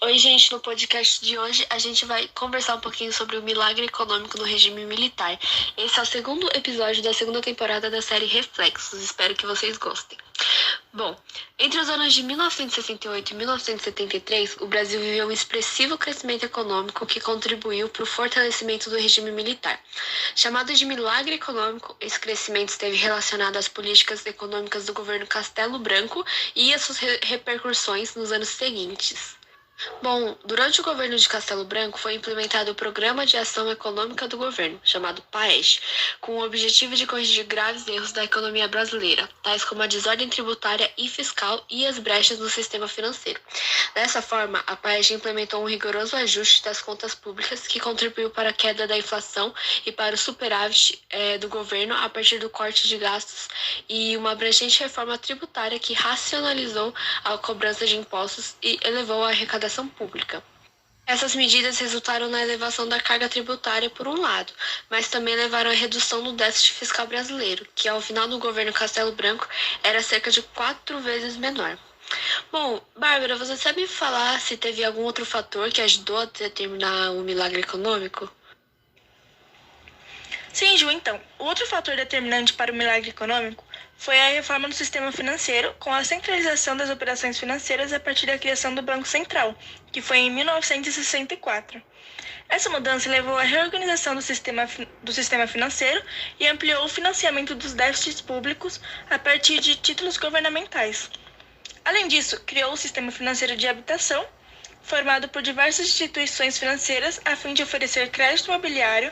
Oi, gente, no podcast de hoje a gente vai conversar um pouquinho sobre o milagre econômico no regime militar. Esse é o segundo episódio da segunda temporada da série Reflexos. Espero que vocês gostem. Bom, entre os anos de 1968 e 1973, o Brasil viveu um expressivo crescimento econômico que contribuiu para o fortalecimento do regime militar. Chamado de milagre econômico, esse crescimento esteve relacionado às políticas econômicas do governo Castelo Branco e às suas repercussões nos anos seguintes. Bom, durante o governo de Castelo Branco foi implementado o Programa de Ação Econômica do Governo, chamado PAES, com o objetivo de corrigir graves erros da economia brasileira, tais como a desordem tributária e fiscal e as brechas no sistema financeiro. Dessa forma, a PAES implementou um rigoroso ajuste das contas públicas que contribuiu para a queda da inflação e para o superávit do governo a partir do corte de gastos e uma abrangente reforma tributária que racionalizou a cobrança de impostos e elevou a arrecadação pública. Essas medidas resultaram na elevação da carga tributária por um lado, mas também levaram à redução do déficit fiscal brasileiro, que ao final do governo Castelo Branco era cerca de 4 vezes menor. Bom, Bárbara, você sabe me falar se teve algum outro fator que ajudou a determinar o milagre econômico? Sim, Ju, então, o outro fator determinante para o milagre econômico foi a reforma do sistema financeiro, com a centralização das operações financeiras a partir da criação do Banco Central, que foi em 1964. Essa mudança levou à reorganização do sistema financeiro e ampliou o financiamento dos déficits públicos a partir de títulos governamentais. Além disso, criou o sistema financeiro de habitação, formado por diversas instituições financeiras a fim de oferecer crédito imobiliário,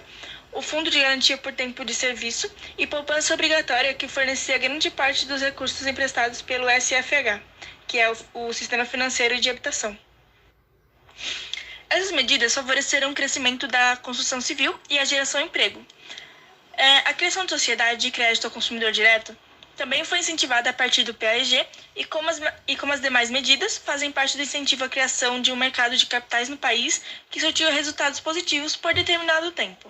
o Fundo de Garantia por Tempo de Serviço e poupança obrigatória, que fornecia grande parte dos recursos emprestados pelo SFH, que é o Sistema Financeiro de Habitação. Essas medidas favoreceram o crescimento da construção civil e a geração de emprego. A criação de sociedade de crédito ao consumidor direto também foi incentivada a partir do PAEG e como as demais medidas, fazem parte do incentivo à criação de um mercado de capitais no país que surtiu resultados positivos por determinado tempo.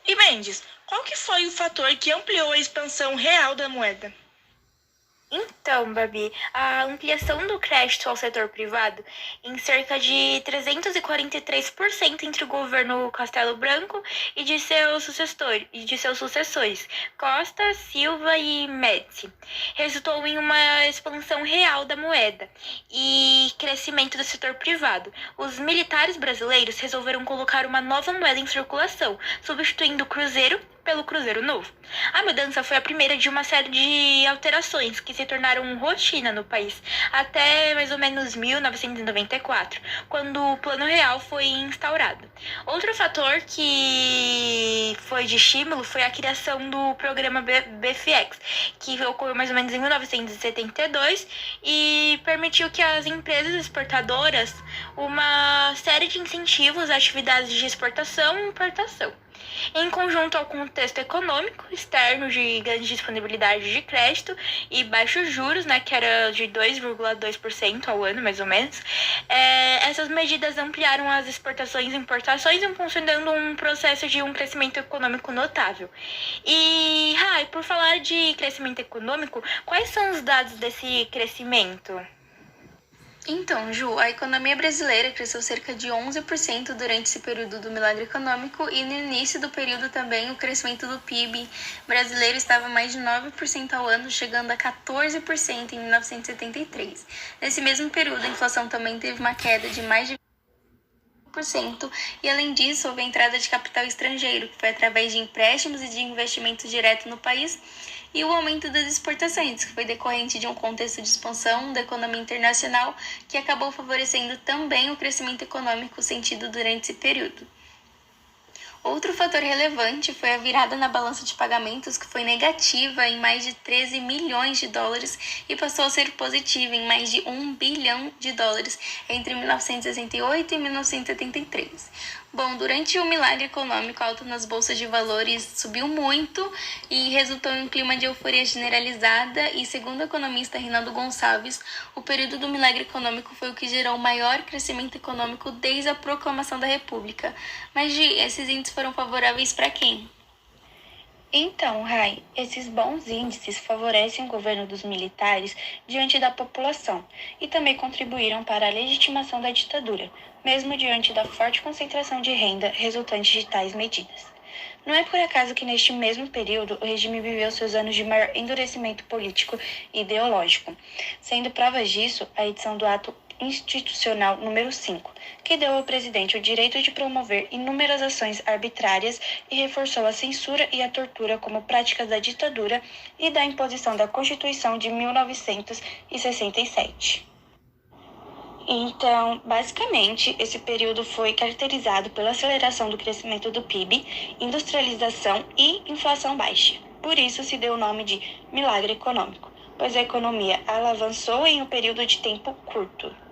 E Mendes, qual que foi o fator que ampliou a expansão real da moeda? Então, Babi, a ampliação do crédito ao setor privado em cerca de 343% entre o governo Castelo Branco e de seus sucessores, Costa, Silva e Médici, resultou em uma expansão real da moeda e crescimento do setor privado. Os militares brasileiros resolveram colocar uma nova moeda em circulação, substituindo o cruzeiro pelo Cruzeiro Novo. A mudança foi a primeira de uma série de alterações que se tornaram rotina no país, até mais ou menos 1994, quando o Plano Real foi instaurado. Outro fator que foi de estímulo foi a criação do programa BFX, que ocorreu mais ou menos em 1972 e permitiu que as empresas exportadoras uma série de incentivos a atividades de exportação e importação. Em conjunto ao contexto econômico externo de grande disponibilidade de crédito e baixos juros, que era de 2,2% ao ano, mais ou menos, essas medidas ampliaram as exportações e importações, impulsionando um processo de um crescimento econômico notável. E, por falar de crescimento econômico, quais são os dados desse crescimento? Então, Ju, a economia brasileira cresceu cerca de 11% durante esse período do milagre econômico e no início do período também o crescimento do PIB brasileiro estava mais de 9% ao ano, chegando a 14% em 1973. Nesse mesmo período, a inflação também teve uma queda de mais de 20%, e além disso houve a entrada de capital estrangeiro, que foi através de empréstimos e de investimento direto no país, e o aumento das exportações, que foi decorrente de um contexto de expansão da economia internacional, que acabou favorecendo também o crescimento econômico sentido durante esse período. Outro fator relevante foi a virada na balança de pagamentos, que foi negativa em mais de 13 milhões de dólares e passou a ser positiva em mais de 1 bilhão de dólares entre 1968 e 1973. Bom, durante o milagre econômico, a alta nas bolsas de valores subiu muito e resultou em um clima de euforia generalizada e, segundo o economista Reinaldo Gonçalves, o período do milagre econômico foi o que gerou o maior crescimento econômico desde a proclamação da República. Mas, Gi, esses índices foram favoráveis para quem? Então, Rai, esses bons índices favorecem o governo dos militares diante da população e também contribuíram para a legitimação da ditadura, mesmo diante da forte concentração de renda resultante de tais medidas. Não é por acaso que neste mesmo período o regime viveu seus anos de maior endurecimento político e ideológico, sendo provas disso a edição do Ato Institucional número 5, que deu ao presidente o direito de promover inúmeras ações arbitrárias e reforçou a censura e a tortura como práticas da ditadura e da imposição da Constituição de 1967. Então, basicamente, esse período foi caracterizado pela aceleração do crescimento do PIB, industrialização e inflação baixa. Por isso se deu o nome de milagre econômico, pois a economia avançou em um período de tempo curto.